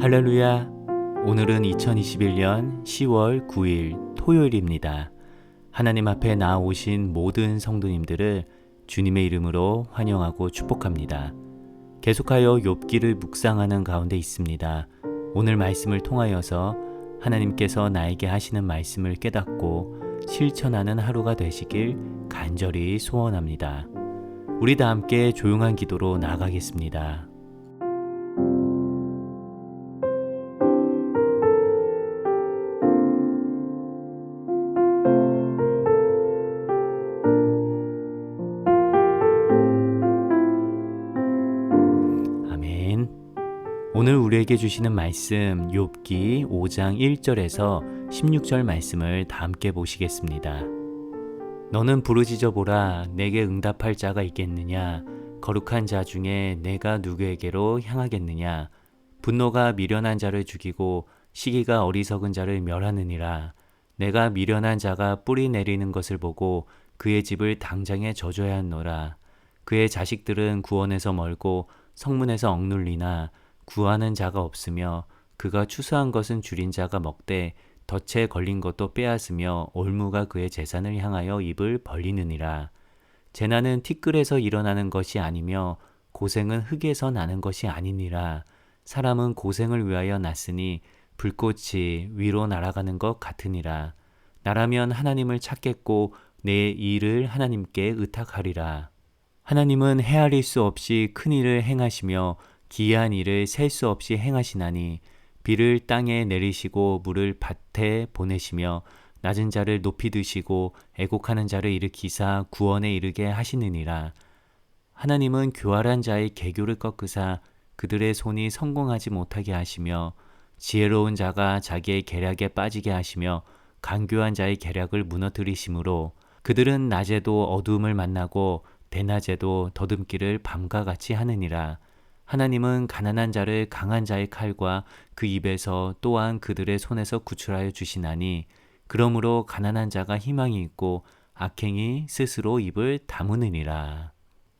할렐루야. 오늘은 2021년 10월 9일 토요일입니다. 하나님 앞에 나아오신 모든 성도님들을 주님의 이름으로 환영하고 축복합니다. 계속하여 욥기를 묵상하는 가운데 있습니다. 오늘 말씀을 통하여서 하나님께서 나에게 하시는 말씀을 깨닫고 실천하는 하루가 되시길 간절히 소원합니다. 우리 다 함께 조용한 기도로 나아가겠습니다. 아멘. 오늘 우리에게 주시는 말씀 욥기 5장 1절에서 16절 말씀을 다 함께 보시겠습니다. 너는 부르짖어 보라. 내게 응답할 자가 있겠느냐? 거룩한 자 중에 내가 누구에게로 향하겠느냐? 분노가 미련한 자를 죽이고 시기가 어리석은 자를 멸하느니라. 내가 미련한 자가 뿌리 내리는 것을 보고 그의 집을 당장에 져줘야 하노라. 그의 자식들은 구원에서 멀고 성문에서 억눌리나 구하는 자가 없으며 그가 추수한 것은 줄인 자가 먹되 덫에 걸린 것도 빼앗으며 올무가 그의 재산을 향하여 입을 벌리느니라. 재난은 티끌에서 일어나는 것이 아니며 고생은 흙에서 나는 것이 아니니라. 사람은 고생을 위하여 났으니 불꽃이 위로 날아가는 것 같으니라. 나라면 하나님을 찾겠고 내 일을 하나님께 의탁하리라. 하나님은 헤아릴 수 없이 큰 일을 행하시며 기이한 일을 셀 수 없이 행하시나니 비를 땅에 내리시고 물을 밭에 보내시며 낮은 자를 높이 드시고 애곡하는 자를 일으키사 구원에 이르게 하시느니라. 하나님은 교활한 자의 계교를 꺾으사 그들의 손이 성공하지 못하게 하시며 지혜로운 자가 자기의 계략에 빠지게 하시며 간교한 자의 계략을 무너뜨리심으로 그들은 낮에도 어두움을 만나고 대낮에도 더듬기를 밤과 같이 하느니라. 하나님은 가난한 자를 강한 자의 칼과 그 입에서 또한 그들의 손에서 구출하여 주시나니 그러므로 가난한 자가 희망이 있고 악행이 스스로 입을 다무느니라.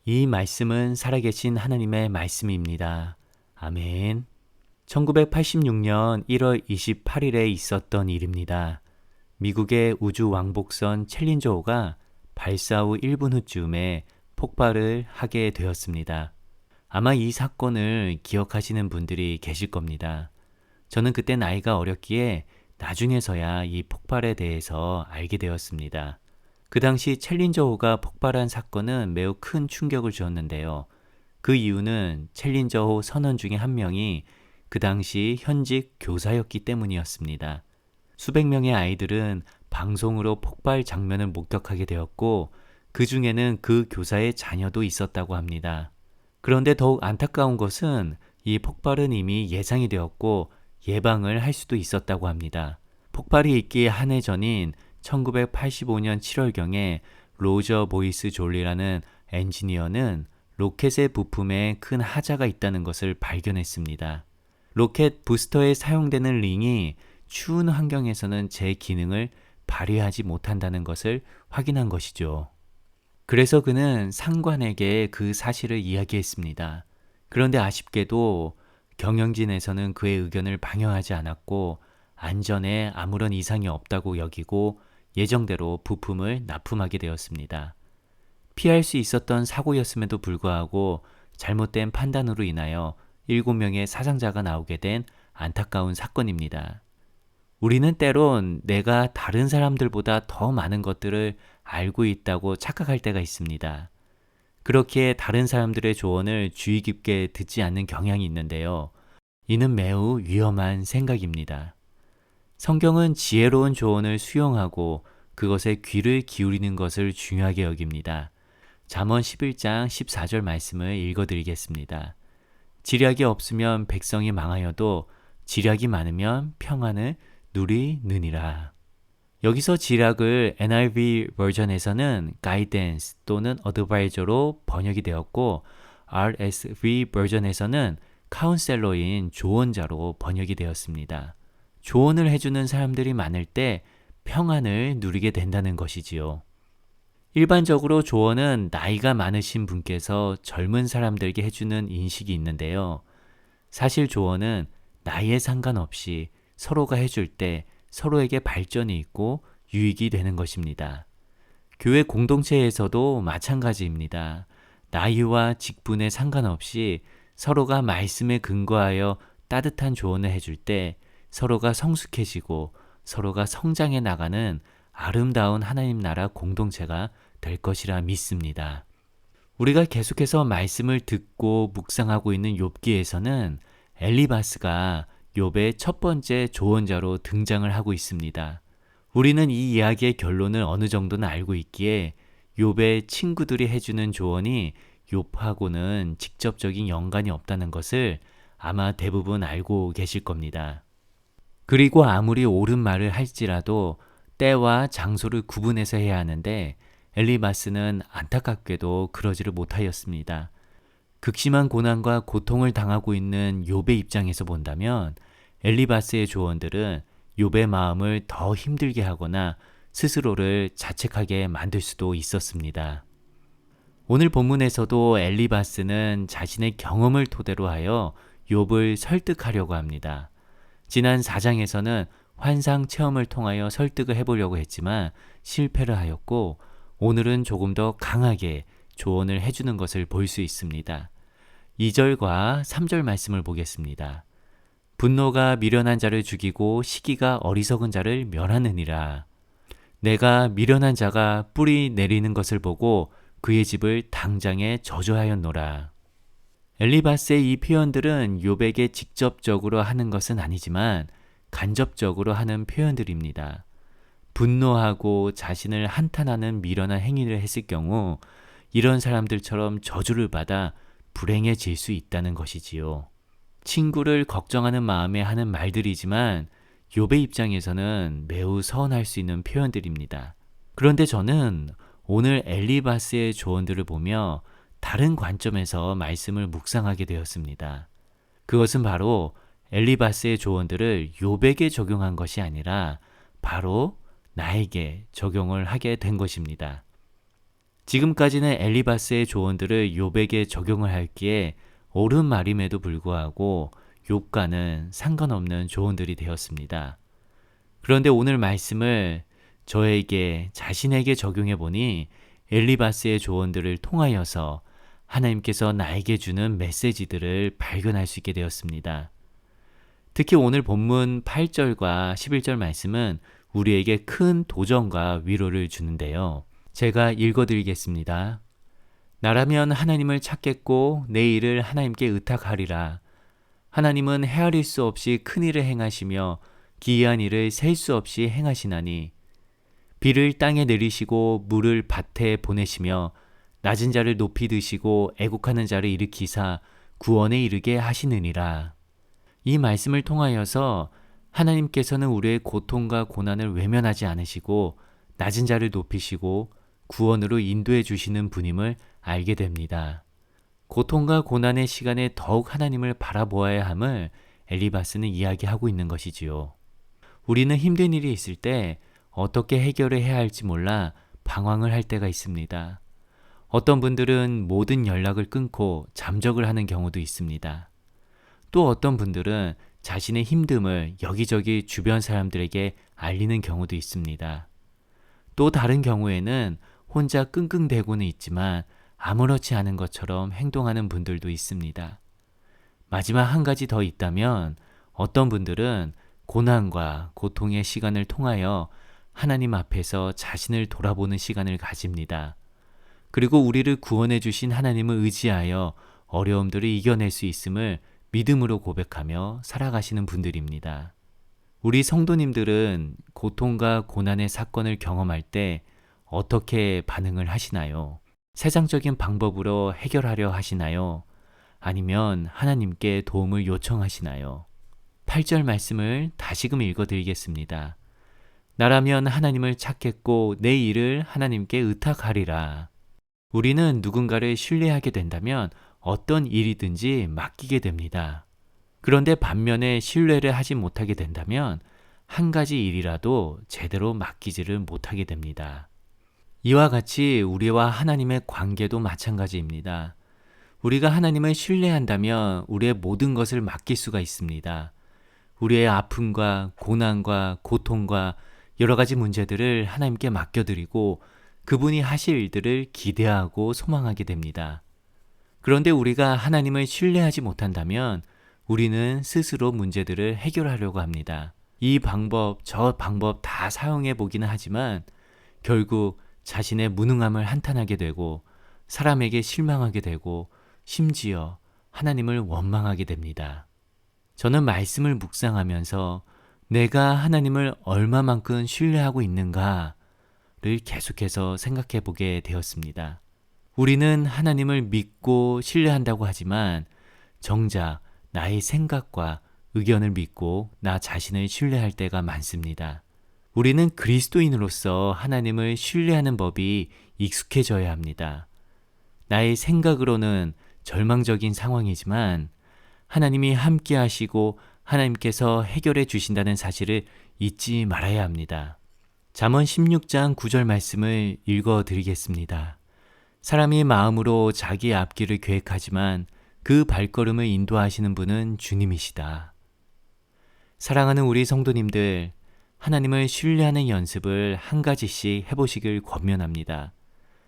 이 말씀은 살아계신 하나님의 말씀입니다. 아멘. 1986년 1월 28일에 있었던 일입니다. 미국의 우주 왕복선 챌린저호가 발사 후 1분 후쯤에 폭발을 하게 되었습니다. 아마 이 사건을 기억하시는 분들이 계실 겁니다. 저는 그때 나이가 어렸기에 나중에서야 이 폭발에 대해서 알게 되었습니다. 그 당시 챌린저호가 폭발한 사건은 매우 큰 충격을 주었는데요. 그 이유는 챌린저호 선원 중에 한 명이 그 당시 현직 교사였기 때문이었습니다. 수백 명의 아이들은 방송으로 폭발 장면을 목격하게 되었고 그 중에는 그 교사의 자녀도 있었다고 합니다. 그런데 더욱 안타까운 것은 이 폭발은 이미 예상이 되었고 예방을 할 수도 있었다고 합니다. 폭발이 있기 한 해 전인 1985년 7월경에 로저 보이스 졸리라는 엔지니어는 로켓의 부품에 큰 하자가 있다는 것을 발견했습니다. 로켓 부스터에 사용되는 링이 추운 환경에서는 제 기능을 발휘하지 못한다는 것을 확인한 것이죠. 그래서 그는 상관에게 그 사실을 이야기했습니다. 그런데 아쉽게도 경영진에서는 그의 의견을 방영하지 않았고 안전에 아무런 이상이 없다고 여기고 예정대로 부품을 납품하게 되었습니다. 피할 수 있었던 사고였음에도 불구하고 잘못된 판단으로 인하여 7명의 사상자가 나오게 된 안타까운 사건입니다. 우리는 때론 내가 다른 사람들보다 더 많은 것들을 알고 있다고 착각할 때가 있습니다. 그렇게 다른 사람들의 조언을 주의 깊게 듣지 않는 경향이 있는데요. 이는 매우 위험한 생각입니다. 성경은 지혜로운 조언을 수용하고 그것에 귀를 기울이는 것을 중요하게 여깁니다. 잠언 11장 14절 말씀을 읽어드리겠습니다. 지략이 없으면 백성이 망하여도 지략이 많으면 평안을 누리느니라. 여기서 지략을 NIV 버전에서는 guidance 또는 advisor로 번역이 되었고 RSV 버전에서는 카운셀러인 조언자로 번역이 되었습니다. 조언을 해주는 사람들이 많을 때 평안을 누리게 된다는 것이지요. 일반적으로 조언은 나이가 많으신 분께서 젊은 사람들에게 해주는 인식이 있는데요. 사실 조언은 나이에 상관없이 서로가 해줄 때 서로에게 발전이 있고 유익이 되는 것입니다. 교회 공동체에서도 마찬가지입니다. 나이와 직분에 상관없이 서로가 말씀에 근거하여 따뜻한 조언을 해줄 때 서로가 성숙해지고 서로가 성장해 나가는 아름다운 하나님 나라 공동체가 될 것이라 믿습니다. 우리가 계속해서 말씀을 듣고 묵상하고 있는 욥기에서는 엘리바스가 욥의 첫 번째 조언자로 등장을 하고 있습니다. 우리는 이 이야기의 결론을 어느 정도는 알고 있기에 욥의 친구들이 해주는 조언이 욥하고는 직접적인 연관이 없다는 것을 아마 대부분 알고 계실 겁니다. 그리고 아무리 옳은 말을 할지라도 때와 장소를 구분해서 해야 하는데 엘리바스는 안타깝게도 그러지를 못하였습니다. 극심한 고난과 고통을 당하고 있는 욥의 입장에서 본다면 엘리바스의 조언들은 욥의 마음을 더 힘들게 하거나 스스로를 자책하게 만들 수도 있었습니다. 오늘 본문에서도 엘리바스는 자신의 경험을 토대로 하여 욥을 설득하려고 합니다. 지난 4장에서는 환상 체험을 통하여 설득을 해보려고 했지만 실패를 하였고 오늘은 조금 더 강하게 조언을 해주는 것을 볼 수 있습니다. 2절과 3절 말씀을 보겠습니다. 분노가 미련한 자를 죽이고 시기가 어리석은 자를 멸하느니라. 내가 미련한 자가 뿌리 내리는 것을 보고 그의 집을 당장에 저주하였노라. 엘리바스의 이 표현들은 욥에게 직접적으로 하는 것은 아니지만 간접적으로 하는 표현들입니다. 분노하고 자신을 한탄하는 미련한 행위를 했을 경우 이런 사람들처럼 저주를 받아 불행해질 수 있다는 것이지요. 친구를 걱정하는 마음에 하는 말들이지만 욥의 입장에서는 매우 서운할 수 있는 표현들입니다. 그런데 저는 오늘 엘리바스의 조언들을 보며 다른 관점에서 말씀을 묵상하게 되었습니다. 그것은 바로 엘리바스의 조언들을 욥에게 적용한 것이 아니라 바로 나에게 적용을 하게 된 것입니다. 지금까지는 엘리바스의 조언들을 욥에게 적용을 할기에 옳은 말임에도 불구하고 욥과는 상관없는 조언들이 되었습니다. 그런데 오늘 말씀을 저에게 자신에게 적용해 보니 엘리바스의 조언들을 통하여서 하나님께서 나에게 주는 메시지들을 발견할 수 있게 되었습니다. 특히 오늘 본문 8절과 11절 말씀은 우리에게 큰 도전과 위로를 주는데요. 제가 읽어드리겠습니다. 나라면 하나님을 찾겠고 내 일을 하나님께 의탁하리라. 하나님은 헤아릴 수 없이 큰 일을 행하시며 기이한 일을 셀 수 없이 행하시나니 비를 땅에 내리시고 물을 밭에 보내시며 낮은 자를 높이 드시고 애국하는 자를 일으키사 구원에 이르게 하시느니라. 이 말씀을 통하여서 하나님께서는 우리의 고통과 고난을 외면하지 않으시고 낮은 자를 높이시고 구원으로 인도해 주시는 분임을 알게 됩니다. 고통과 고난의 시간에 더욱 하나님을 바라보아야 함을 엘리바스는 이야기하고 있는 것이지요. 우리는 힘든 일이 있을 때 어떻게 해결을 해야 할지 몰라 방황을 할 때가 있습니다. 어떤 분들은 모든 연락을 끊고 잠적을 하는 경우도 있습니다. 또 어떤 분들은 자신의 힘듦을 여기저기 주변 사람들에게 알리는 경우도 있습니다. 또 다른 경우에는 혼자 끙끙대고는 있지만 아무렇지 않은 것처럼 행동하는 분들도 있습니다. 마지막 한 가지 더 있다면 어떤 분들은 고난과 고통의 시간을 통하여 하나님 앞에서 자신을 돌아보는 시간을 가집니다. 그리고 우리를 구원해 주신 하나님을 의지하여 어려움들을 이겨낼 수 있음을 믿음으로 고백하며 살아가시는 분들입니다. 우리 성도님들은 고통과 고난의 사건을 경험할 때 어떻게 반응을 하시나요? 세상적인 방법으로 해결하려 하시나요? 아니면 하나님께 도움을 요청하시나요? 8절 말씀을 다시금 읽어드리겠습니다. 나라면 하나님을 찾겠고 내 일을 하나님께 의탁하리라. 우리는 누군가를 신뢰하게 된다면 어떤 일이든지 맡기게 됩니다. 그런데 반면에 신뢰를 하지 못하게 된다면 한 가지 일이라도 제대로 맡기지를 못하게 됩니다. 이와 같이 우리와 하나님의 관계도 마찬가지입니다. 우리가 하나님을 신뢰한다면 우리의 모든 것을 맡길 수가 있습니다. 우리의 아픔과 고난과 고통과 여러 가지 문제들을 하나님께 맡겨드리고 그분이 하실 일들을 기대하고 소망하게 됩니다. 그런데 우리가 하나님을 신뢰하지 못한다면 우리는 스스로 문제들을 해결하려고 합니다. 이 방법, 저 방법 다 사용해 보기는 하지만 결국 자신의 무능함을 한탄하게 되고 사람에게 실망하게 되고 심지어 하나님을 원망하게 됩니다. 저는 말씀을 묵상하면서 내가 하나님을 얼마만큼 신뢰하고 있는가를 계속해서 생각해 보게 되었습니다. 우리는 하나님을 믿고 신뢰한다고 하지만 정작 나의 생각과 의견을 믿고 나 자신을 신뢰할 때가 많습니다. 우리는 그리스도인으로서 하나님을 신뢰하는 법이 익숙해져야 합니다. 나의 생각으로는 절망적인 상황이지만 하나님이 함께 하시고 하나님께서 해결해 주신다는 사실을 잊지 말아야 합니다. 잠언 16장 9절 말씀을 읽어 드리겠습니다. 사람이 마음으로 자기 앞길을 계획하지만 그 발걸음을 인도하시는 분은 주님이시다. 사랑하는 우리 성도님들, 하나님을 신뢰하는 연습을 한 가지씩 해보시길 권면합니다.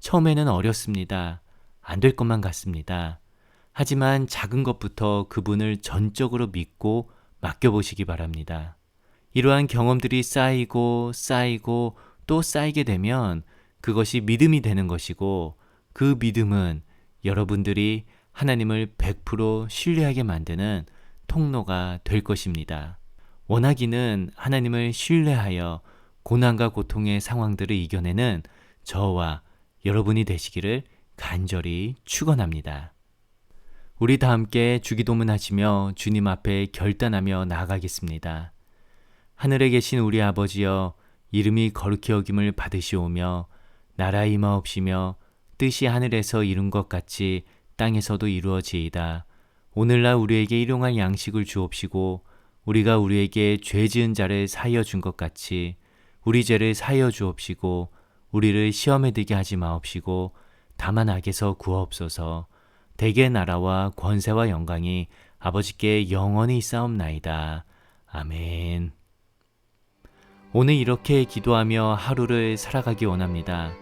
처음에는 어렵습니다. 안 될 것만 같습니다. 하지만 작은 것부터 그분을 전적으로 믿고 맡겨보시기 바랍니다. 이러한 경험들이 쌓이고 또 쌓이게 되면 그것이 믿음이 되는 것이고 그 믿음은 여러분들이 하나님을 100% 신뢰하게 만드는 통로가 될 것입니다. 원하기는 하나님을 신뢰하여 고난과 고통의 상황들을 이겨내는 저와 여러분이 되시기를 간절히 축원합니다. 우리 다 함께 주기도문 하시며 주님 앞에 결단하며 나아가겠습니다. 하늘에 계신 우리 아버지여, 이름이 거룩히 여김을 받으시오며 나라의 임하옵시며 뜻이 하늘에서 이룬 것 같이 땅에서도 이루어지이다. 오늘날 우리에게 일용할 양식을 주옵시고 우리가 우리에게 죄 지은 자를 사하여 준 것 같이 우리 죄를 사하여 주옵시고 우리를 시험에 들게 하지 마옵시고 다만 악에서 구하옵소서. 대개 나라와 권세와 영광이 아버지께 영원히 있사옵나이다. 아멘. 오늘 이렇게 기도하며 하루를 살아가기 원합니다.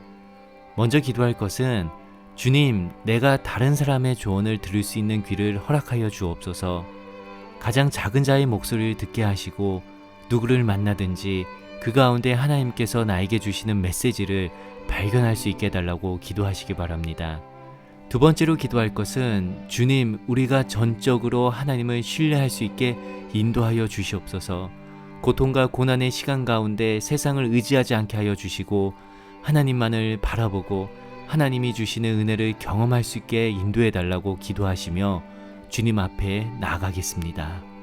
먼저 기도할 것은 주님, 내가 다른 사람의 조언을 들을 수 있는 귀를 허락하여 주옵소서. 가장 작은 자의 목소리를 듣게 하시고 누구를 만나든지 그 가운데 하나님께서 나에게 주시는 메시지를 발견할 수 있게 해달라고 기도하시기 바랍니다. 두 번째로 기도할 것은 주님, 우리가 전적으로 하나님을 신뢰할 수 있게 인도하여 주시옵소서. 고통과 고난의 시간 가운데 세상을 의지하지 않게 하여 주시고 하나님만을 바라보고 하나님이 주시는 은혜를 경험할 수 있게 인도해 달라고 기도하시며 주님 앞에 나아가겠습니다.